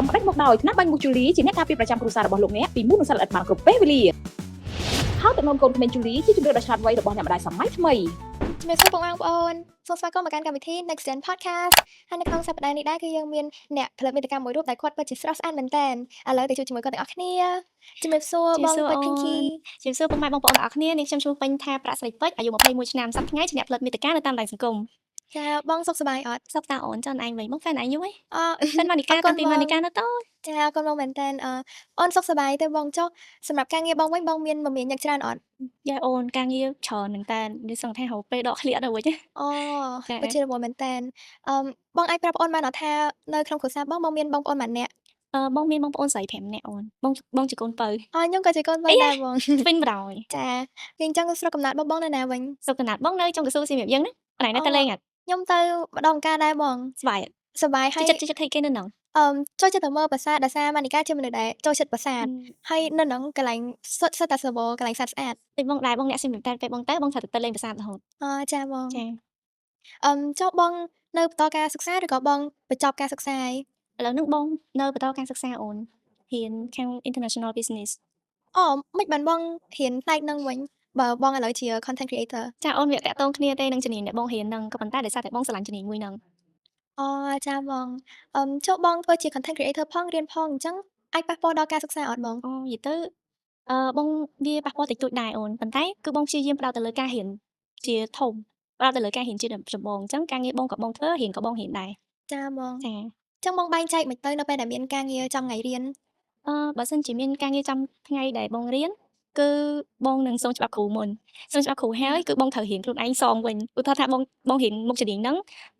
មផ្ដាច់មកដោយថ្នាំបាញ់មូជូលីជាអ្នកការពារប្រចាំគ្រួសាររបស់លោកអ្នកពីមូសនិងសត្វល្អិតបានគ្រប់ពេលវេលាហើយទឹកនោមកូនក្មេងជូលីជាជំរឿនដ៏ឆ្លាតវៃរបស់អ្នកម្ដាយសម័យថ្មី ជំរាបសួរបងប្អូនសូមស្វាគមន៍មកកាន់កម្មវិធី Next Gen Podcast ហើយនៅក្នុងសប្តាហ៍នេះដែរគឺយើងមានអ្នកផលិតមាតិកាមួយរូបដែលគាត់ពិតជាស្រស់ស្អាតមែនតើឥឡូវទៅជួបជាមួយគាត់ទាំងអស់គ្នាជំរាបសួរបងពេជ្រ Pinky ជំរាបសួរពុកម៉ែបងប្អូនទាំងអស់គ្នានាងខ្ញុំឈ្មោះពេញថាប្រាក់ស្រីពេជ្រអាយុ21ឆ្នាំសប្តាហ៍ថ្ងៃជាអ្នកផលិតមាតិកានៅតាមបណ្ដាញសង្គម ចាបងសុខសប្បាយអត់ សុខតាអូនចុះឯងវិញមកហ្វេនឯងយូរហី ហ្វេនម៉ានីកា តាំងពីម៉ានីកានៅតូច ចាអរគុណបងមែនតើអូនសុខសប្បាយទេបងចុះសម្រាប់ការងារបងវិញបងមានមមាញឹកច្រើនអត់ យ៉ាអូនការងារច្រើនមែនតើនិយាយសឹងថារហូតពេលដកឃ្លៀកដល់វិញ ពិតជារវល់មែនតើបងអាចប្រាប់បងបានអត់ថានៅក្នុងគ្រួសារបងមានបងប្អូនម៉ាក់អ្នក បងមានបងប្អូនស្រី5នាក់អូនបងជាកូនពៅ ខ្ញុំក៏ជាកូនបើដែរបង វិញបរោយ ចាវាអញ្ចឹងស្រុកកំណើតបងនៅណាវិញ សុខកណាត់បងនៅចុងកស៊ូសៀមរាបយើងណាកន្លែងណាទៅលេងអត់ ខ្ញុំទៅម្ដងការដែរបង សប្បាយអត់ សប្បាយហើយ ចិត្តថៃគេនៅហ្នឹង ចូលចិត្តទៅមើលប្រាសាទដោយសារម៉ានីកាជាមនុស្សដែលចូលចិត្តប្រាសាទហើយនៅហ្នឹងកន្លែងសុទ្ធតែសវកន្លែងស្អាត ដូចបងដែរបងអ្នកសៀមរាបតែពេលបងត្រូវទៅលេងប្រាសាទរហូត ចាបង ចា ចុះបងនៅបន្តការសិក្សាឬក៏បងបញ្ចប់ការសិក្សាហើយ ឥឡូវហ្នឹងបងនៅបន្តការសិក្សាអូនរៀនខាង International Business មិនបានបងរៀនផ្នែកហ្នឹងវិញបើបងឥឡូវជា content creator ចាអូនវាតាក់ទងគ្នាទេនឹងជំនាញដែលបងរៀនហ្នឹងក៏ប៉ុន្តែដោយសារតែបងស្រឡាញ់ជំនាញមួយហ្នឹង ចាបងចុះបងធ្វើជា content creator ផងរៀនផងអញ្ចឹងអាចប៉ះពាល់ដល់ការសិក្សាអត់បង និយាយទៅបងវាប៉ះពាល់តិចតួចដែរអូនប៉ុន្តែគឺបងព្យាយាមផ្ដោតទៅលើការរៀនជាធំផ្ដោតទៅលើការរៀនជាចម្បងអញ្ចឹងការងារបងក៏បងធ្វើរៀនក៏បងរៀនដែរ ចាបង ចា អញ្ចឹងបងបែងចែកមិនទៅនៅពេលដែលមានការងារចំថ្ងៃរៀន បើសិនជាមានការងារចំថ្ងៃដែលបងរៀនគឺបងនឹងសូមច្បាប់គ្រូមុនសូមច្បាប់គ្រូហើយគឺបងត្រូវរៀនខ្លួនឯងសងវិញឧទាហរណ៍ថាបងរៀនមុខជំនាញហ្នឹង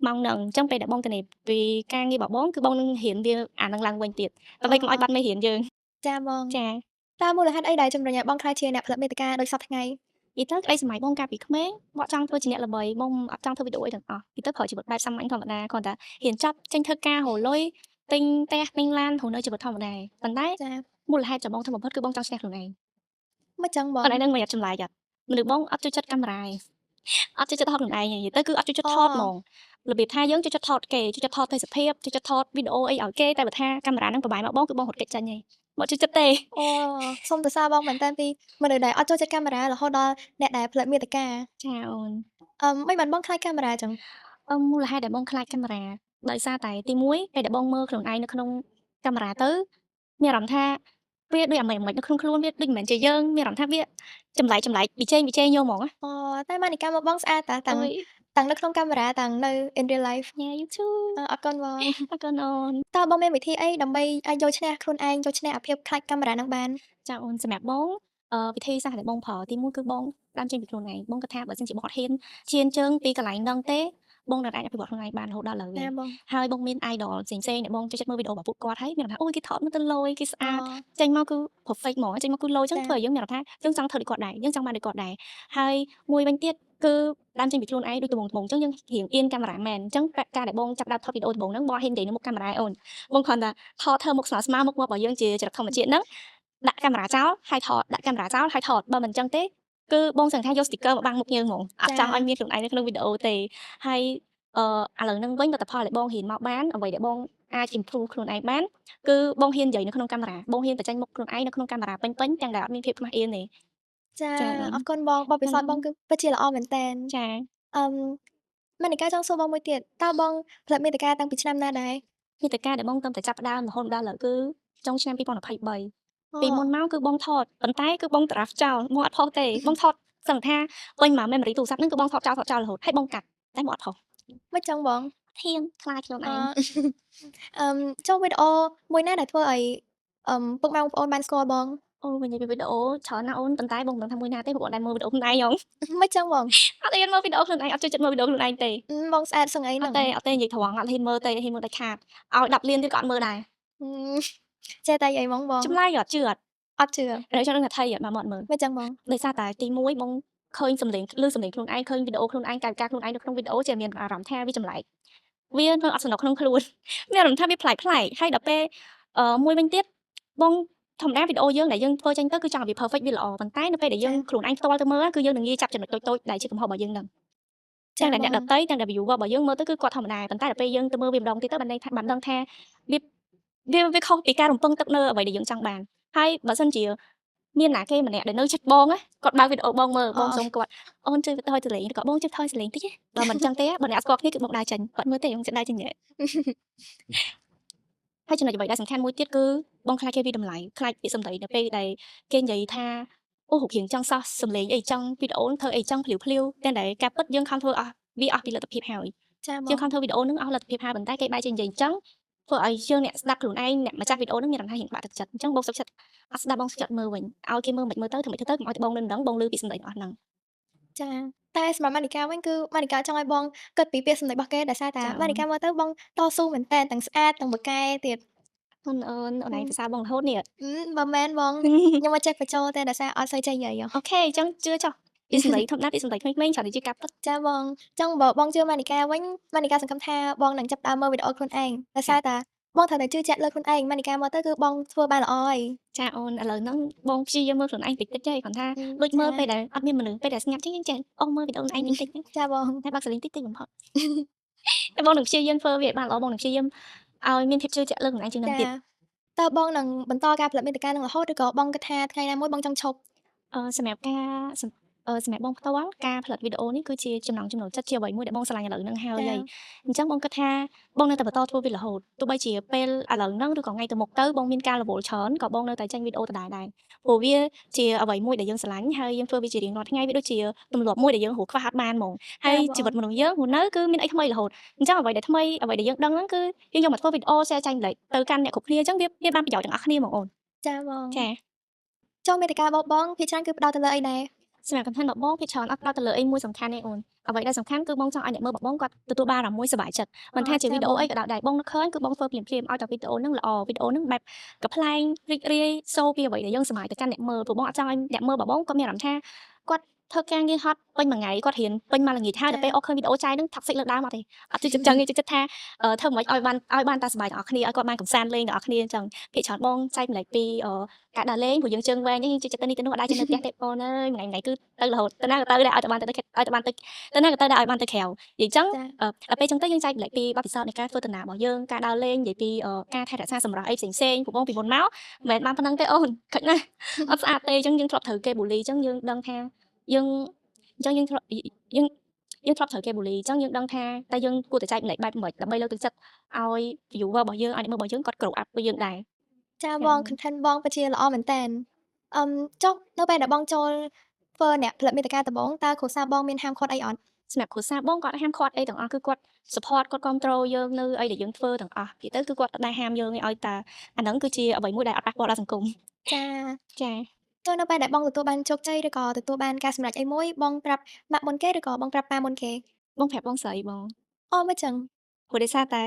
ម៉ោងហ្នឹងអញ្ចឹងពេលដែលបងទៅនេះពីការងាររបស់បងគឺបងនឹងរៀនវាអាហ្នឹងឡើងវិញទៀតដើម្បីកុំឲ្យបាត់មេរៀនយើង ចាបង ចា តើមូលហេតុអីដែលជំរុញឲ្យបងខ្លាចជាអ្នកផលិតមាតិកាដូចសពថ្ងៃ និយាយទៅក្តីសម័យបងកាលពីក្មេងបងចង់ធ្វើជាអ្នកល្បីបងអត់ចង់ធ្វើវីដេអូអីទាំងអស់និយាយទៅប្រើជីវិតបែបសាមញ្ញធម្មតាគ្រាន់តែរៀនចប់ចេញធ្វើការរលុយទិញផ្ទះទិញឡានរស់នៅជីវិតធម្មតាប៉ុន្តែ ចា មូលហេតុចម្បងធំបំផុតគឺបងចង់ឈ្នះខ្លួនឯង មិនចឹងបង ប៉ុន្តែនឹងមិនអត់ចម្លែកអត់មនុស្សបងអត់ចូលចិត្តកាមេរ៉ាអត់ចូលចិត្តថតខ្លួនឯងនិយាយទៅគឺអត់ចូលចិត្តថតហ្មងរបៀបថាយើងចូលចិត្តថតគេចូលចិត្តថតទេសភាពចូលចិត្តថតវីដេអូអីឲ្យគេតែបើថាកាមេរ៉ាហ្នឹងប្របាយមកបងគឺបងរត់គេចចាញ់ហីមកចូលចិត្តទេ សូមសរសើរបងមែនតើពីមនុស្សដែលអត់ចូលចិត្តកាមេរ៉ារហូតដល់អ្នកដែលផលិតមាតិកា ចាអូន មិនបានបងខ្លាចកាមេរ៉ាចឹង មូលហេតុដែលបងខ្លាចកាមេរ៉ាដោយសារតែទី1ពេលដែលបងមើលខ្លួនឯងនៅក្នុងកាមេរ៉ាទៅមានអារម្មណ៍ថាវាដូចអាមិននៅក្នុងខ្លួនវាដូចមិនមែនជាយើងមានអារម្មណ៍ថាវាចម្លែកប៊ីចេងយកហ្មង តែម៉ានីកាមកបងស្អាតតាទាំងនៅក្នុងកាមេរ៉ាទាំងនៅ in real life ញ៉ា YouTube អរគុណបង អរគុណអូន តើបងមានវិធីអីដើម្បីអាចយកឈ្នះខ្លួនឯងយកឈ្នះអាភាពខ្លាចកាមេរ៉ាហ្នឹងបាន ចាអូនសម្រាប់បងវិធីសាស្ត្រដែលបងប្រើទី1គឺបងតាមចេញពីខ្លួនឯងបងគាត់ថាបើសិនជាបងអត់ហ៊ានជៀនជើងពីកន្លែងហ្នឹងទេបងនឹងអាចអភិវឌ្ឍខ្លួនឯងបានរហូតដល់ឥឡូវនេះ បង ហើយបងមាន idol ផ្សេងៗដែលបងចូលចិត្តមើលវីដេអូរបស់ពួកគាត់ហើយមានអារម្មណ៍ថាអូយគេថតមើលទៅលយគេស្អាតចេញមកគឺ perfect ហ្មងចេញមកគឺលយចឹងធ្វើឲ្យយើងមានអារម្មណ៍ថាយើងចង់ធ្វើដូចគាត់ដែរយើងចង់បានដូចគាត់ដែរហើយមួយវិញទៀតគឺតាមចេញពីខ្លួនឯងដូចត្បូងចឹងយើងរៀងអៀនកាមេរ៉ាមែនអញ្ចឹងការដែលបងចាប់ដើមថតវីដេអូត្បូងហ្នឹងបងហ៊ាននិយាយនៅមុខកាមេរ៉ាអូនបងគ្រាន់តែថតធ្វើមុខស្មើស្មើមុខរបស់យើងជាចរិតធម្មជាតិហ្នឹងដាក់កាមេរ៉ាចោលហើយថតដាក់កាមេរ៉ាចោលហើយថតបើមិនអញ្ចឹងទេគឺបងសង្ឃថាយក sticker មកបាំងមុខយើងហ្មងអត់ចង់ឲ្យមានខ្លួនឯងនៅក្នុងវីដេអូទេហើយឥឡូវហ្នឹងវិញលទ្ធផលដែលបងរៀនមកបានអ្វីដែលបងអាច improve ខ្លួនឯងបានគឺបងហ៊ាននិយាយនៅក្នុងកាមេរ៉ាបងហ៊ានបញ្ចេញមុខខ្លួនឯងនៅក្នុងកាមេរ៉ាពេញទាំងដែលអត់មានភាពខ្មាស់អៀនទេ ចាអរគុណបងបបិសោតបងគឺពិតជាល្អមែនតើ ចា ម៉ានីកាចង់សួរបងមួយទៀតតើបងផលិតមាតិកាតាំងពីឆ្នាំណាដែរ មាតិកាដែលបងតាមតែចាប់ផ្ដើមរហូតដល់ឥឡូវគឺចុងឆ្នាំ2023ពីមុនមកគឺបងថតប៉ុន្តែគឺបង draft ចោលមកអត់ផុសទេបងថតសឹងថាពេញមក memory ទូរស័ព្ទហ្នឹងគឺបងថតចោលរហូតហើយបងកាត់តែមកអត់ផុស មិនចឹងបង ហ៊ានខ្លាចខ្លួនឯង ចុះវីដេអូមួយណាដែលធ្វើឲ្យពុកម៉ែបងប្អូនបានស្គាល់បង អូវិញនិយាយពីវីដេអូច្រើនណាស់អូនប៉ុន្តែបងមិនដឹងថាមួយណាទេព្រោះបងអត់មើលវីដេអូខ្លួនឯងហង មិនចឹងបង អត់ហ៊ានមើលវីដេអូខ្លួនឯងអត់ចូលចិត្តមើលវីដេអូខ្លួនឯងទេ បងស្អាតសឹងអីហ្នឹង អត់ទេនិយាយត្រង់អត់ហ៊ានមើលទេហ៊ានមើលតែខាតឲ្យ10លានទៀតក៏អត់មើលដែរ ចេះតែអីហ្មងបង ចម្លែកអត់ជឿអត់ អត់ជឿ ហើយចង់នឹងថាថៃអត់មកអត់មើល មិនចឹងបង ដោយសារតែទី1បងឃើញសំឡេងឮសំឡេងខ្លួនឯងឃើញវីដេអូខ្លួនឯងកាយវិការខ្លួនឯងនៅក្នុងវីដេអូជាមានអារម្មណ៍ថាវាចម្លែកវានៅអត់សំណុកក្នុងខ្លួនមានអារម្មណ៍ថាវាប្លែកហើយដល់ពេលមួយវិញទៀតបងធម្មតាវីដេអូយើងដែលយើងធ្វើចេញទៅគឺចង់ឲ្យវា perfect វាល្អប៉ុន្តែនៅពេលដែលយើងខ្លួនឯងផ្ទាល់ទៅមើលគឺយើងនឹងងាយចាប់ចំណុចតូចៗដែលជាកំហុសរបស់យើងហ្នឹងទាំងអ្នកដតីទាំង viewer របស់យើងមើលទៅគឺគាត់ធម្មតាប៉ុន្តែដល់ពេលយើងទៅមើលវាម្ដងទៀតទៅបានដឹងថា វាខុសពីការរំពឹងទុកនៅអ្វីដែលយើងចង់បានហើយបើសិនជាមានណាគេម្នាក់ដែលនៅចិត្តបងគាត់បើកវីដេអូបងមើលបងសុំគាត់អូនជួយថយសលេងក៏បងជួយថយសលេងតិចបើមិនចឹងទេបើអ្នកស្គាល់គ្នាគឺបងដើរចេញគាត់មើលទេខ្ញុំចិត្តដើរចេញដែរហើយចំណុចអ្វីដែលសំខាន់មួយទៀតគឺបងខ្លាចគេវាតម្លៃខ្លាចពាក្យសម្ដីនៅពេលដែលគេនិយាយថាអូរូបរាងចង់សោះសំលេងអីចង់វីដេអូធ្វើអីចង់ភ្លាវតែដែលការពិតយើងខំធ្វើអស់វាអស់ពីលទ្ធភាពហើយចាបង យើងខំធ្វើវីដេអូនឹងអស់លទ្ធភាពហើយប៉ុន្តែគេបែរជានិយាយអញ្ចឹងធ្វើឲ្យយើងអ្នកស្ដាប់ខ្លួនឯងអ្នកម្ចាស់វីដេអូនឹងមានអារម្មណ៍ថាយើងបាក់ទឹកចិត្តអញ្ចឹងបងសុខចិត្តអត់ស្ដាប់បងសុខចិត្តមើលវិញឲ្យគេមើលមិនមើលទៅធ្វើមិនទៅកុំឲ្យបងនឹងដឹងបងលឺពីសម្ដីរបស់ហ្នឹង ចាតែសម្រាប់ម៉ានីកាវិញគឺម៉ានីកាចង់ឲ្យបងគិតពីពាក្យសម្ដីរបស់គេដោយសារតែម៉ានីកាមើលទៅបងតស៊ូមែនតើទាំងស្អាតទាំងបកែទៀត អូនឯងភាសាបងរហូតនេះ បើមែនបងខ្ញុំមកចេះបញ្ចូលតែដោយសារអត់សូវចេះនិយាយ អូខេអញ្ចឹងជឿចុះពីសម្ដីធម្មតាពីសម្ដីក្មេងៗច្រើនតែជាការពិត ចាបងអញ្ចឹងបើបងជឿម៉ានីកាវិញម៉ានីកាសង្ឃឹមថាបងនឹងចាប់ផ្ដើមមើលវីដេអូខ្លួនឯងដោយសារតែបងត្រូវតែជឿជាក់លើខ្លួនឯងម៉ានីកាមើលទៅគឺបងធ្វើបានល្អហើយ ចាអូនឥឡូវហ្នឹងបងព្យាយាមមើលខ្លួនឯងតិចតិចទេគាត់ថាដូចមើលពេលដែលអត់មានមនុស្សពេលដែលស្ងាត់ចឹងយើងចេះអូមើលវីដេអូខ្លួនឯងតិចតិច ចាបង តែបើកសលេងតិចតិចបំផុត តែបងនឹងព្យាយាមធ្វើវាបានល្អបងនឹងព្យាយាមឲ្យមានភាពជឿជាក់លើខ្លួនឯងជាងនឹងទៀត តើបងនឹងបន្តការផលិតមាតិកានឹងរហូតឬក៏បងគិតថាថ្ងៃណាមួយបងចង់ឈប់ សម្រាប់បងផ្ទាល់ការផលិតវីដេអូនេះគឺជាចំណង់ចំណូលចិត្តជាអ្វីមួយដែលបងស្រឡាញ់ឥឡូវហ្នឹងហើយអញ្ចឹងបងគិតថាបងនៅតែបន្តធ្វើវារហូតទោះបីជាពេលឥឡូវហ្នឹងឬក៏ថ្ងៃទៅមុខទៅបងមានការរវល់ច្រើនក៏បងនៅតែចេញវីដេអូដដែលដែរព្រោះវាជាអ្វីមួយដែលយើងស្រឡាញ់ហើយយើងធ្វើវាជារៀងរាល់ថ្ងៃវាដូចជាទម្លាប់មួយដែលយើងហួសខ្វះអត់បានហ្មងហើយជីវិតមនុស្សយើងនៅគឺមានអីថ្មីរហូតអញ្ចឹងអ្វីដែលថ្មីអ្វីដែលយើងដឹងហ្នឹងគឺយើងយកមកធ្វើវីដេអូ share ចាញ់ទៅកាន់អ្នកគ្រប់គ្នាអញ្ចឹងវាបានប្រយោជន៍ទាំងអស់គ្នាហ្មងអូន ចាបង ចា ចូលមាតិការបស់បងភាគច្រើនគឺផ្ដោតទៅលើអីដែរ សម្រាប់កំណត់បងភាគច្រើនអត់ផ្ដោតទៅលើអីមួយសំខាន់ទេអូនអ្វីដែលសំខាន់គឺបងចង់ឲ្យអ្នកមើលបងគាត់ទទួលបានអារម្មណ៍មួយសប្បាយចិត្តមិនថាជាវីដេអូអីក៏ដោយដែរបងនឹកឃើញគឺបងធ្វើភ្លាមៗឲ្យតែវីដេអូហ្នឹងល្អវីដេអូហ្នឹងបែបកំ pl ែងរីករាយសូពីអ្វីដែលយើងសប្បាយទៅកាន់អ្នកមើលព្រោះបងអត់ចង់ឲ្យអ្នកមើលបងគាត់មានអារម្មណ៍ថាគាត់ធ្វើការងារហត់ពេញមួយថ្ងៃគាត់រៀនពេញមួយល្ងាចហើយដល់ពេលអស់ឃើញវីដេអូចាយហ្នឹងថាក់សិចលើដើមអត់ទេអត់ជិះចឹងជិះចិត្តថាធ្វើមិនឲ្យបានតែសប្បាយទាំងអស់គ្នាឲ្យគាត់បានកំសាន្តលេងទាំងអស់គ្នាអញ្ចឹងភាគច្រើនបងចែកម្លែកពីការដើរលេងព្រោះយើងជើងវែងយើងជិះចិត្តទៅនេះទៅនោះអត់ដែរជិះនៅផ្ទះទេបងអើយមួយថ្ងៃគឺទៅរហូតទៅណាក៏ទៅដែរឲ្យតែបានទៅឲ្យតែបានទៅទៅណាក៏ទៅដែរឲ្យបានទៅក្រៅនិយាយចឹងដល់ពេលចឹងទៅយើងចែកម្លែកពីបទពិសោធន៍នៃការធ្វើដំណើររបស់យើងការដើរលេងនិយាយពីការថែរក្សាសម្រស់អីផ្សេងៗព្រោះបងពីមុនមកមិនមែនបានប៉ុណ្្នឹងទេអូនខិចណាស់អត់ស្អាតទេអញ្ចឹងយើងធ្លាប់ត្រូវគេបូលីអញ្ចឹងយើងដឹងថាយើងអញ្ចឹងយើងធ្លាប់ត្រូវគេបូលីអញ្ចឹងយើងដឹងថាតែយើងគួរតែចែកម្លែកបែបមិនដើម្បីលើកទឹកចិត្តឲ្យ viewer របស់យើងឲ្យអ្នកមើលរបស់យើងគាត់គ្រប់អាប់ពីយើងដែរ ចាបង content បងពិតជាល្អមែនតើចុះនៅពេលដែលបងចូលធ្វើអ្នកផលិតមាតិកាដំបូងតើគ្រួសារបងមានហាមឃាត់អីអត់ សម្រាប់គ្រួសារបងគាត់ហាមឃាត់អីទាំងអស់គឺគាត់ support គាត់គ្រប់គ្រងយើងនៅអីដែលយើងធ្វើទាំងអស់និយាយទៅគឺគាត់អត់ដែរហាមយើងឲ្យតែអាហ្នឹងគឺជាអ្វីមួយដែលអត់ប៉ះពាល់ដល់សង្គម ចា ចា ទៅនៅពេលដែលបងទទួលបានជោគជ័យឬក៏ទទួលបានការសម្រេចអីមួយបងប្រាប់ម៉ាក់មុនគេឬក៏បងប្រាប់ប៉ាមុនគេ បងប្រាប់បងស្រីបង អូមិនចឹង ព្រោះដោយសារត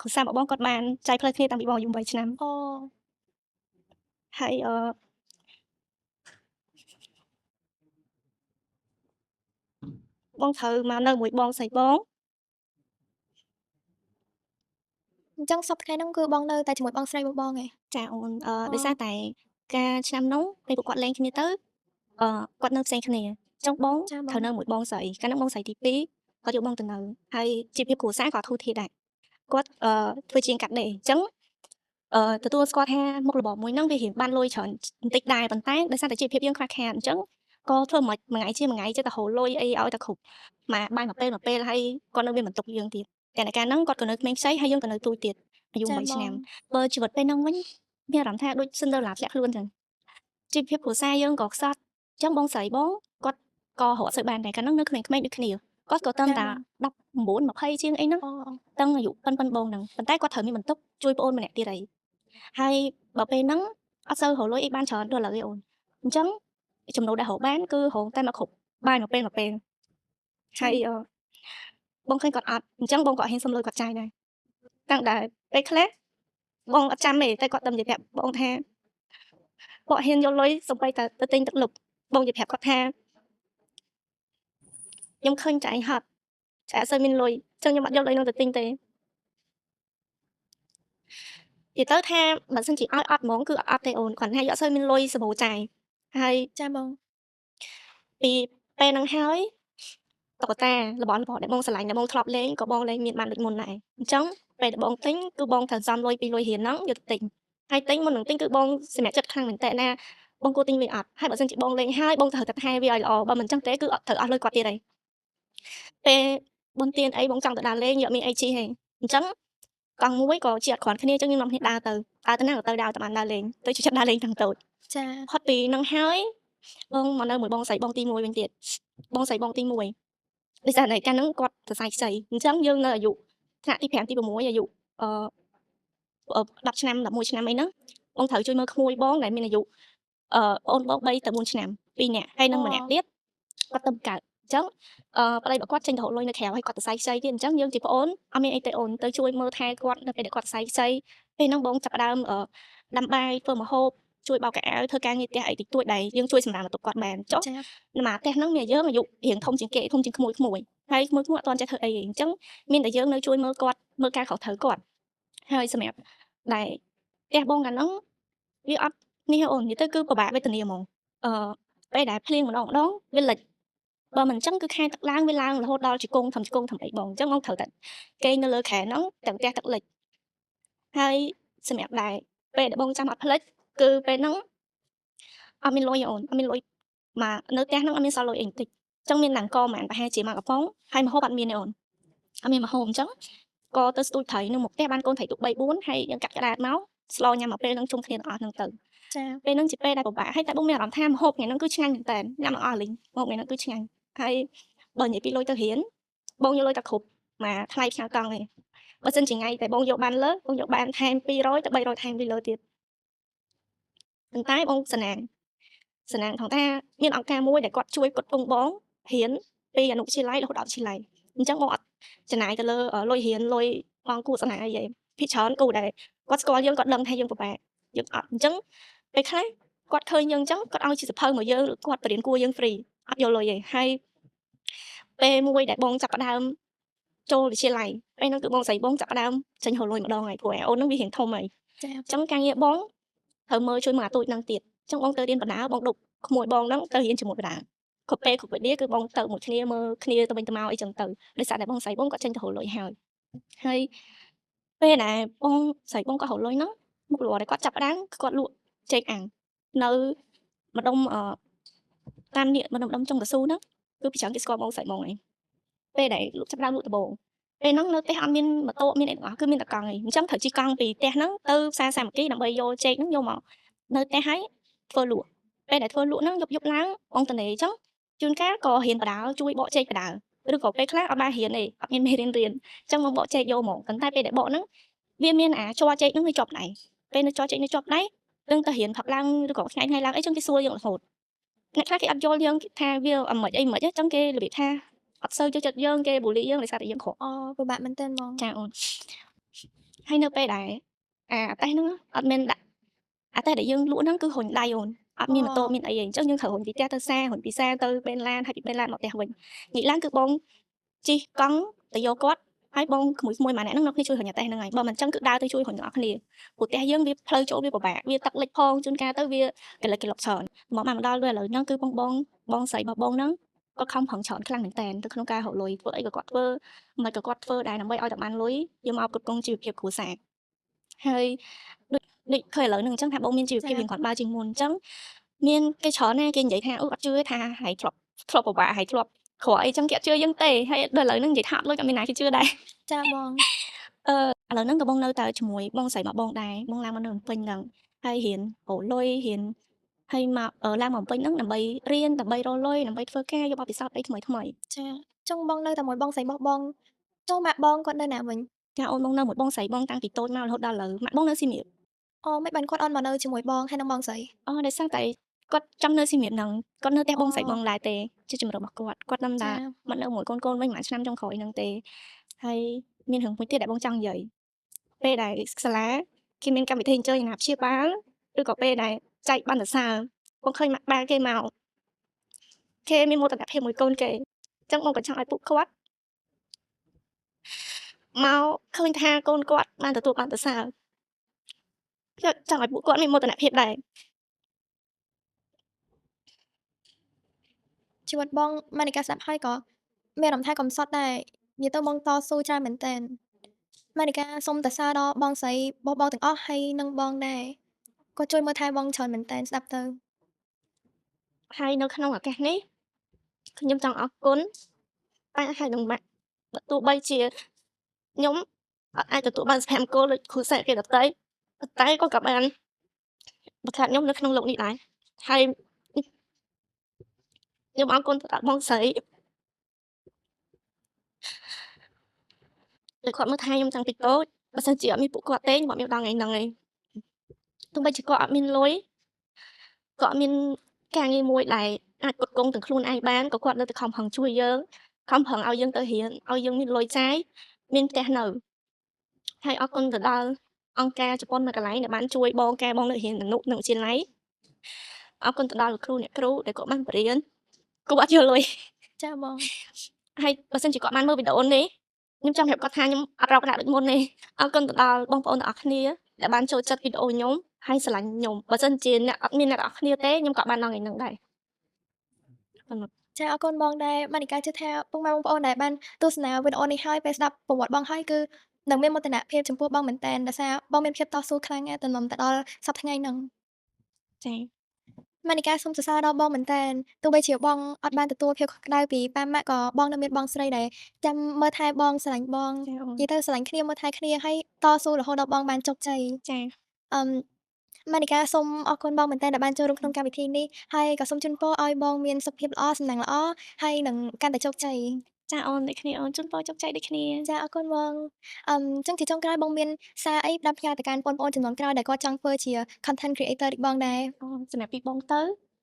ែគ្រួសាររបស់បងគាត់បានចែកផ្លូវគ្នាតាំងពីបងអាយុ8ឆ្នាំ អូ ហើយបងត្រូវមកនៅមួយបងស្រីបង អញ្ចឹងសប្តាហ៍ថ្ងៃហ្នឹងគឺបងនៅតែជាមួយបងស្រីរបស់បងឯង ចាអូនដោយសារតែការឆ្នាំនោះពេលពួកគាត់លេងគ្នាទៅគាត់នៅផ្សេងគ្នាអញ្ចឹងបងត្រូវនៅមួយបងស្រីកាលនោះបងស្រីទី2គាត់យកបងទៅនៅហើយជីវភាពគ្រួសារក៏ធូរធារដែរគាត់ធ្វើជាងកាត់ដេរអញ្ចឹងទទួលស្គាល់ថាមុខរបរមួយហ្នឹងវារៀងបានលុយច្រើនបន្តិចដែរប៉ុន្តែដោយសារតែជីវភាពយើងខ្វះខាតអញ្ចឹងក៏ធ្វើមួយថ្ងៃជាមួយថ្ងៃចេះតែហូរលុយអីឲ្យតែគ្រប់មកបាយមួយពេលហើយគាត់នៅមានបន្ទុកយើងទៀតតែនៅកាលហ្នឹងគាត់ក៏នៅក្មេងខ្ចីហើយយើងក៏នៅទូចទៀតអាយុ8ឆ្នាំបើជីវិតពេលហ្នឹងវិញមានអារម្មណ៍ថាដូចសិនទៅឡាធ្លាក់ខ្លួនចឹងជីវភាពគ្រួសារយើងក៏ខ្សត់អញ្ចឹងបងស្រីបងគាត់ក៏រកស្រូវបានដែរកាលហ្នឹងនៅក្មេងៗដូចគ្នាគាត់ក៏តាមតា19 20ជាងអីហ្នឹងតាំងអាយុប៉ុនបងហ្នឹងប៉ុន្តែគាត់ត្រូវមានបន្ទុកជួយប្អូនម្នាក់ទៀតអីហើយបើពេលហ្នឹងអត់សូវរកលុយអីបានច្រើនដល់ឥឡូវឯអូនអញ្ចឹងចំណូលដែលរកបានគឺរកតែមកគ្រប់បាយមួយពេលហើយបងឃើញគាត់អត់អញ្ចឹងបងក៏ហ៊ានសុំលុយគាត់ចាយដែរតាំងតែពេលខ្លះបងអត់ចាំទេតែគាត់តែនិយាយប្រាប់បងថាបងហ៊ានយកលុយសំបីតែទៅទិញទឹកលុបបងនិយាយប្រាប់គាត់ថាខ្ញុំឃើញតែឯងហត់តែអត់សូវមានលុយអញ្ចឹងខ្ញុំអត់យកលុយនោះទៅទិញទេនិយាយទៅថាបើសិនជាឲ្យអត់ហ្មងគឺអត់ទេអូនគាត់ថាយកអត់សូវមានលុយសម្បូរចាយហើយ ចាបង ពីពេលហ្នឹងហើយតុក្កតារបស់ដែលបងស្រឡាញ់ដែលបងធ្លាប់លេងក៏បងលេងមានបានដូចមុនដែរអញ្ចឹង ពេលដែលបងទិញគឺបងត្រូវសំលុយពីលុយរៀនហ្នឹងយកទៅទិញហើយទិញមុននឹងទិញគឺបងសម្រាប់ចិត្តខ្លាំងមែនតើណាបងគួរទិញវាអត់ហើយបើសិនជាបងលេងហើយបងត្រូវតែថែវាឲ្យល្អបើមិនចឹងទេគឺអត់ត្រូវអស់លុយគាត់ទៀតហើយពេលបុណ្យទានអីបងចង់ទៅដើរលេងយកមានអីជីហេអញ្ចឹងកង់មួយក៏ជាអត់គ្រាន់គ្នាអញ្ចឹងខ្ញុំនាំគ្នាដើរទៅណាក៏ទៅដើរតែបានដើរលេងទៅជាចិត្តដើរលេងទាំងតូច ចា ផុតពីហ្នឹងហើយបងមកនៅមួយបងស្រីបងទី1វិញទៀតបងស្រីបងទី1ដោយសារតែកាលហ្នឹងគាត់សរសៃខ្ចីអញ្ចឹងយើងនៅអាយុថ្នាក់ទី5ទី6អាយុ10ឆ្នាំ11ឆ្នាំអីហ្នឹងបងត្រូវជួយមើលក្មួយបងដែលមានអាយុប្អូនបង3ទៅ4ឆ្នាំ2នាក់ហើយនឹងម្នាក់ទៀតគាត់ទៅកើតអញ្ចឹងប្តីរបស់គាត់ចេញទៅរកលុយនៅក្រៅហើយគាត់សរសៃខ្ចីទៀតអញ្ចឹងយើងជាប្អូនអត់មានអីទេអូនទៅជួយមើលថែគាត់នៅពេលដែលគាត់សរសៃខ្ចីពេលហ្នឹងបងចាប់ផ្ដើមដាំបាយធ្វើម្ហូបជួយបោកកៅអៅធ្វើការងារផ្ទះអីតិចតួចដែលយើងជួយសម្រាប់បន្ទប់គាត់បានចុះ ចា នៅមកផ្ទះហ្នឹងមានយើងអាយុរៀងធំជាងគេធំជាងក្មួយហើយក្មួយអត់ទាន់ចេះធ្វើអីទេអញ្ចឹងមានតែយើងនៅជួយមើលគាត់មើលការខុសត្រូវគាត់ហើយសម្រាប់ដែលផ្ទះបងកាលហ្នឹងវាអត់នេះអូននិយាយទៅគឺពិបាកវេទនាហ្មងពេលដែលភ្លៀងម្ដងវាលិចបើមិនអញ្ចឹងគឺខែទឹកឡើងវាឡើងរហូតដល់ជង្គង់ធំអីបងអញ្ចឹងបងត្រូវតែគេងនៅលើខែហ្នឹងទាំងផ្ទះទឹកលិចហើយសម្រាប់ដែរពេលដែលបងចាំអត់ផ្លិចគឺពេលហ្នឹងអត់មានលុយអូនអត់មានលុយ មកនៅផ្ទះហ្នឹងអត់មានសល់លុយអីបន្តិចអញ្ចឹងមានតែអង្គប្រហែលជា1កំប៉ុងហើយម្ហូបអត់មានទេអូនអត់មានម្ហូបអញ្ចឹងក៏ទៅស្ទូចត្រីនៅមុខផ្ទះបានកូនត្រីទុក3 4ហើយយើងកាត់ក្តារមកស្លញ៉ាំមកពេលហ្នឹងជុំគ្នាទាំងអស់ហ្នឹងទៅ ចា ពេលហ្នឹងជាពេលដែលពិបាកហើយតែបងមានអារម្មណ៍ថាម្ហូបថ្ងៃហ្នឹងគឺឆ្ងាញ់មែនតើញ៉ាំទាំងអស់លីងម្ហូបថ្ងៃហ្នឹងគឺឆ្ងាញ់ហើយបើនិយាយពីលុយទៅរៀនបងយកលុយតែគ្រប់មកថ្លៃផ្ញើកង់ឯងបើសិនជាថ្ងៃតែបងយកបានលើបងយកបានថែម200ទៅ300ថែមពីលើទៀតប៉ុន្តែបងសំណាងផងថាមានអង្គការមួយដែលគាត់ជួយគាត់ពងបងរៀនពីអនុវិទ្យាល័យរហូតដល់វិទ្យាល័យអញ្ចឹងបងអត់ចំណាយទៅលើលុយរៀនលុយបងគួរសំណាងអីទេភាគច្រើនគូដែលគាត់ស្គាល់យើងគាត់ដឹងថាយើងពិបាកយើងអត់អញ្ចឹងពេលខ្លះគាត់ឃើញយើងអញ្ចឹងគាត់ឲ្យជាសភៅមកយើងឬគាត់បរៀនគួរយើងហ្វ្រីអត់យកលុយទេហើយពេលមួយដែលបងចាប់ផ្ដើមចូលវិទ្យាល័យពេលហ្នឹងគឺបងស្រីបងចាប់ផ្ដើមចេញរកលុយម្ដងហើយព្រោះអូនហ្នឹងវារៀងធំហើយ ចា អញ្ចឹងការងារបងត្រូវមើលជួយមើលអាទូចហ្នឹងទៀតអញ្ចឹងបងទៅរៀនបណ្ដាបងដប់ក្មួយបងហ្នឹងទៅរៀនជាមួយបណ្ដាគ្រប់ពេលគ្រប់វេលាគឺបងទៅមួយគ្នាមើលគ្នាទៅវិញទៅមកអីចឹងទៅដោយសារតែបងស្រីបងគាត់ចេញទៅរកលុយហើយពេលដែលបងស្រីបងគាត់រកលុយហ្នឹងមុខរបរដែលគាត់ចាប់ផ្ដើមគឺគាត់លក់ចេកអាំងនៅម្ដុំតាមនេះម្ដុំចុងកស៊ូហ្នឹងគឺពីច្រើនគេស្គាល់បងស្រីបងឯងពេលដែលលក់ចាប់ផ្ដើមលក់ដំបូង ពេលហ្នឹងនៅផ្ទះអត់មានម៉ូតូអត់មានអីទាំងអស់គឺមានតែកង់ឯងអញ្ចឹងត្រូវជិះកង់ពីផ្ទះហ្នឹងទៅផ្សារសាមគ្គីដើម្បីយកចេកហ្នឹងយកមកនៅផ្ទះហើយធ្វើលក់ពេលដែលធ្វើលក់ហ្នឹងយប់ឡើងបងត្នេអញ្ចឹងជួនកាលក៏រៀនបដាជួយបកចេកបដាឬក៏ពេលខ្លះអត់បានរៀនទេអត់មានមេរៀនអញ្ចឹងបងបកចេកយកមកប៉ុន្តែពេលដែលបកហ្នឹងវាមានជ័រចេកហ្នឹងនៅជាប់ដៃពេលនៅជ័រចេកនៅជាប់ដៃដឹងទៅរៀនផឹកឡើងឬក៏ថ្ងៃឡើងអីចឹងគេសួរយើងរហូតអ្នកខ្លះគេអត់យល់យើងថាវាអីមិនអញ្ចឹងគេរបៀបថាអត់សូវចូលចិត្តយើងគេបូលីយើងដោយសារតែយើងក្រក់ អូពិបាកមែនទែនហ្មង ចាអូនហើយនៅពេលដែលអាតេះហ្នឹងអត់មានដាក់អាតេះដែលយើងលក់ហ្នឹងគឺរុញដៃអូនអត់មានម៉ូតូមានអីទេអញ្ចឹងយើងត្រូវរុញពីផ្ទះទៅផ្សាររុញពីផ្សារទៅបេនឡានហើយពីបេនឡានមកផ្ទះវិញនិយាយឡើងគឺបងជិះកង់ទៅយកគាត់ហើយបងក្មួយម្នាក់ហ្នឹងនៅគ្នាជួយរុញអាតេះហ្នឹងហើយបើមិនអញ្ចឹងគឺដើរទៅជួយរុញទាំងអស់គ្នាព្រោះផ្ទះយើងវាផ្លូវចូលវាពិបាកវាទឹកលិចផងជួនកាលទៅវាកលិចច្រើនមកមកដល់វាឥឡូវហ្នឹងគឺបងស្រីរបស់បងហ្នឹងគាត់ខំប្រឹងច្រើនខ្លាំងមែនតើទៅក្នុងការរកលុយធ្វើអីក៏គាត់ធ្វើមិនក៏គាត់ធ្វើដែរដើម្បីឲ្យតែបានលុយយកមកផ្គត់ផ្គង់ជីវភាពគ្រួសារហើយដូចឃើញឥឡូវហ្នឹងអញ្ចឹងថាបងមានជីវភាពរៀងគាត់បើជាងមុនអញ្ចឹងមានគេច្រើនណាគេនិយាយថាអូអត់ជឿថាហើយធ្លាប់ពិបាកហើយធ្លាប់ក្រអីចឹងគេអត់ជឿយើងទេហើយដល់ឥឡូវហ្នឹងនិយាយថាអត់លុយក៏មានណាគេជឿដែរ ចាបង ឥឡូវហ្នឹងក៏បងនៅតែជាមួយបងស្រីរបស់បងដែរបងឡើងមកនៅភ្នំពេញហ្នឹងហើយរៀនរកលុយរៀនហើយមកឡើងមកភ្នំពេញហ្នឹងដើម្បីរៀនដើម្បីរកលុយដើម្បីធ្វើការយកបទពិសោធន៍អីថ្មី ចាចុងបងនៅតែមួយបងស្រីរបស់បងចុះម៉ាក់បងគាត់នៅណាវិញ ចាអូនបងនៅមួយបងស្រីបងតាំងពីតូចមករហូតដល់ឥឡូវម៉ាក់បងនៅសៀមរាប អូមិនបានគាត់អត់មកនៅជាមួយបងហើយនឹងបងស្រី ដោយសារតែគាត់ចង់នៅសៀមរាបហ្នឹងគាត់នៅផ្ទះបងស្រីបងដែរទេជាជំរឹបរបស់គាត់នឹមថាមកនៅមួយកូនវិញមួយឆ្នាំចុងក្រោយហ្នឹងទេហើយមានរឿងមួយទៀតដែលបងចង់និយាយពេលដែលសាលាគេមានកម្មវិធីអញ្ជើញអាណាព្យាបាលឬក៏ពេលដែលចែកបណ្ណសើរបងឃើញម៉ាក់បាគេមកគេមានមោទនភាពមួយកូនគេអញ្ចឹងបងក៏ចង់ឲ្យពួកគាត់មកឃើញថាកូនគាត់បានទទួលបណ្ណសើរខ្ញុំចង់ឲ្យពួកគាត់មានមោទនភាពដែរ ជីវិតបងម៉ានីកាស្ដាប់ហើយក៏មានអារម្មណ៍ថាកំសត់ដែរនិយាយទៅបងតស៊ូច្រើនមែនទែន ម៉ានីកាសូមតែសារដល់បងស្រីបងទាំងអស់ហើយនិងបងដែរគាត់ជួយមើលថែបងច្រើនមែនតើស្ដាប់ទៅ ហើយនៅក្នុងឱកាសនេះខ្ញុំចង់អរគុណប៉ាហើយនិងម៉ាក់បើទោះបីជាខ្ញុំអត់អាចទទួលបានសុភមង្គលដូចគ្រួសារគេដទៃតែក៏បានបង្កើតខ្ញុំនៅក្នុងโลกនេះដែរហើយខ្ញុំអរគុណទៅដល់បងស្រីដែលគាត់មើលថែខ្ញុំតាំងពីតូចបើសិនជាអត់មានពួកគាត់ទេខ្ញុំអត់មានដល់ថ្ងៃហ្នឹងឯងទោះបីជាគាត់អត់មានលុយគាត់អត់មានការងារមួយដែលអាចផ្គត់ផ្គង់ទាំងខ្លួនឯងបានក៏គាត់នៅតែខំប្រឹងជួយយើងខំប្រឹងឲ្យយើងទៅរៀនឲ្យយើងមានលុយចាយមានផ្ទះនៅហើយអរគុណទៅដល់អង្គការជប៉ុននៅកន្លែងដែលបានជួយបងកែបងនៅរៀននៅវិទ្យាល័យអរគុណទៅដល់លោកគ្រូអ្នកគ្រូដែលគាត់បានបរៀនគូអត់យកលុយ ចាបង ហើយបើសិនជាគាត់បានមើលវីដេអូនេះខ្ញុំចង់ប្រាប់គាត់ថាខ្ញុំអត់រកដាក់ដូចមុនទេអរគុណទៅដល់បងប្អូនទាំងអស់គ្នាដែលបានចូលចិត្តវីដេអូខ្ញុំហើយស្រឡាញ់ខ្ញុំបើសិនជាអ្នកអត់មានអ្នកទាំងអស់គ្នាទេខ្ញុំក៏បានដល់ថ្ងៃហ្នឹងដែរ ចាអរគុណបងដែរម៉ានីកាជឿថាពុកម៉ែបងប្អូនដែលបានទស្សនាវីដេអូនេះហើយពេលស្ដាប់ប្រវត្តិបងហើយគឺនឹងមានមោទនភាពចំពោះបងមែនតើដោយសារបងមានភាពតស៊ូខ្លាំងណាស់ទៅដល់សប្តាហ៍ថ្ងៃហ្នឹង ចា៎ ម៉ានីកាសូមសរសើរដល់បងមែនតើទោះបីជាបងអត់បានទទួលភាពខុសក្តៅពីប៉ាម៉ាក់ក៏បងនៅមានបងស្រីដែលចាំមើលថែបងស្រឡាញ់បង ចា៎អូន និយាយទៅស្រឡាញ់គ្នាមើលថែគ្នាហើយតស៊ូរហូតដល់បងបានជោគជ័យ ចា៎ អឺម៉ានីកាសូមអរគុណបងមែនតើដែលបានចូលរួមក្នុងកម្មវិធីនេះហើយក៏សូមជូនពរឲ្យបងមានសុខភាពល្អសំណាងល្អហើយនឹងកាន់តែជោគជ័យ ចាអូនដូចគ្នាអូនជូនពរជោគជ័យដូចគ្នា ចាអរគុណបងអញ្ចឹងជាចុងក្រោយបងមានសារអីផ្ដាំផ្ញើទៅកាន់បងប្អូនជំនាន់ក្រោយដែលគាត់ចង់ធ្វើជា content creator ដូចបងដែរ អូសម្រាប់ពីបងទៅ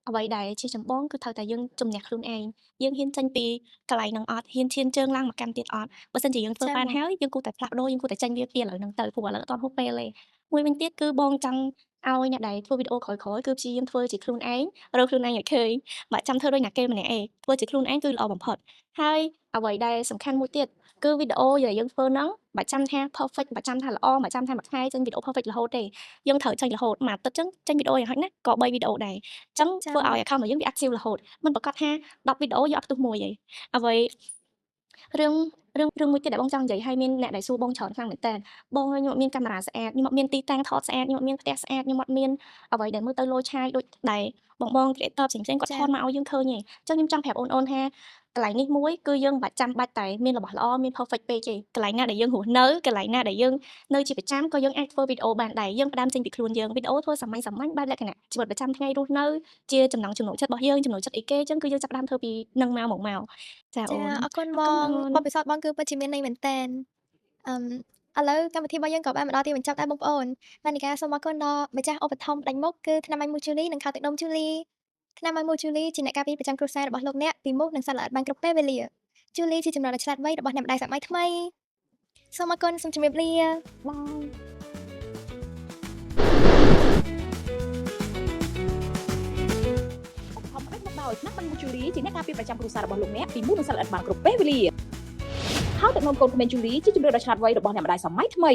អ្វីដែលជាចម្បងគឺត្រូវតែយើងជំនះខ្លួនឯងយើងហ៊ានចេញពីកន្លែងហ្នឹងអត់ហ៊ានឈានជើងឡើងមកកាន់ទៀតអត់បើសិនជាយើងធ្វើបានហើយយើងគួរតែផ្លាស់ប្ដូរយើងគួរតែចេញវាពីឥឡូវហ្នឹងទៅព្រោះឥឡូវអត់ទាន់ហួសពេលទេមួយវិញទៀតគឺបងចង់ឲ្យអ្នកដែលធ្វើវីដេអូក្រោយៗគឺព្យាយាមធ្វើជាខ្លួនឯងរកខ្លួនឯងឲ្យឃើញបើចាំធ្វើដូចអ្នកគេម្នាក់ឯងធ្វើជាខ្លួនឯងគឺល្អបំផុតហើយអ្វីដែលសំខាន់មួយទៀតគឺវីដេអូដែលយើងធ្វើហ្នឹងបើចាំថា perfect បើចាំថាល្អបើចាំថាមួយថ្ងៃចេញវីដេអូ perfect រហូតទេយើងត្រូវចេញរហូតមួយអាទិត្យចឹងចេញវីដេអូយ៉ាងហោចណាស់ក៏3វីដេអូដែរចឹងធ្វើឲ្យ account របស់យើងវា active រហូតមិនប្រកាសថា10វីដេអូយកអត់ផ្ទុះមួយទេអ្វីរឿងមួយទៀតដែលបងចង់និយាយឲ្យមានអ្នកដែលសួរបងច្រើនខ្លាំងមែនតើបងខ្ញុំអត់មានកាមេរ៉ាស្អាតខ្ញុំអត់មានទីតាំងថតស្អាតខ្ញុំអត់មានផ្ទះស្អាតខ្ញុំអត់មានអ្វីដែលមើលទៅលោឆាយដូចដែលបង creator ផ្សេងៗគាត់ថតមកឲ្យយើងឃើញទេចឹងខ្ញុំចង់ប្រាប់អូនថាកន្លែងនេះមួយគឺយើងមិនចាំបាច់តែមានរបស់ល្អមាន perfect ពេកទេកន្លែងណាដែលយើងរស់នៅកន្លែងណាដែលយើងនៅជាប្រចាំក៏យើងអាចធ្វើវីដេអូបានដែរយើងផ្ដើមចេញពីខ្លួនយើងវីដេអូធ្វើសាមញ្ញបែបលក្ខណៈជីវិតប្រចាំថ្ងៃរស់នៅជាចំណង់ចំណូលចិត្តរបស់យើងចំណូលចិត្តអីគេចឹងគឺយើងចាប់ផ្ដើមធ្វើពីនឹងមកចាអូន ចាអរគុណបងបទពិសោធន៍បងគឺពិតជាមានន័យមែនតើឥឡូវកម្មវិធីរបស់យើងក៏បានមកដល់ទីបញ្ចប់ដែរបងប្អូនម៉ានីកាសូមអរគុណដល់ម្ចាស់ឧបត្ថម្ភផ្ដាច់មុខគឺថ្នាំបាញ់មូជូលីនិងខោទឹកដុំជូលីថ្នាំបាញ់មូជូលីជាអ្នកការពារប្រចាំគ្រួសាររបស់លោកអ្នកពីមូសនិងសត្វល្អិតបានគ្រប់ពេលវេលាជូលីជាចំណុចដ៏ឆ្លាតវៃរបស់អ្នកម្ដាយសម័យថ្មីសូមអរគុណសូមជម្រាបលាបាយ ខំផ្ដាច់មកដោយថ្នាំបាញ់មូជូលីជាអ្នកការពារប្រចាំគ្រួសាររបស់លោកអ្នកពីមូសនិងសត្វល្អិតបានគ្រប់ពេលវេលាហើយទឹកនោមកូនក្មេងជូលីជាជំរឿនដ៏ឆ្លាតវៃរបស់អ្នកម្ដាយសម័យថ្មី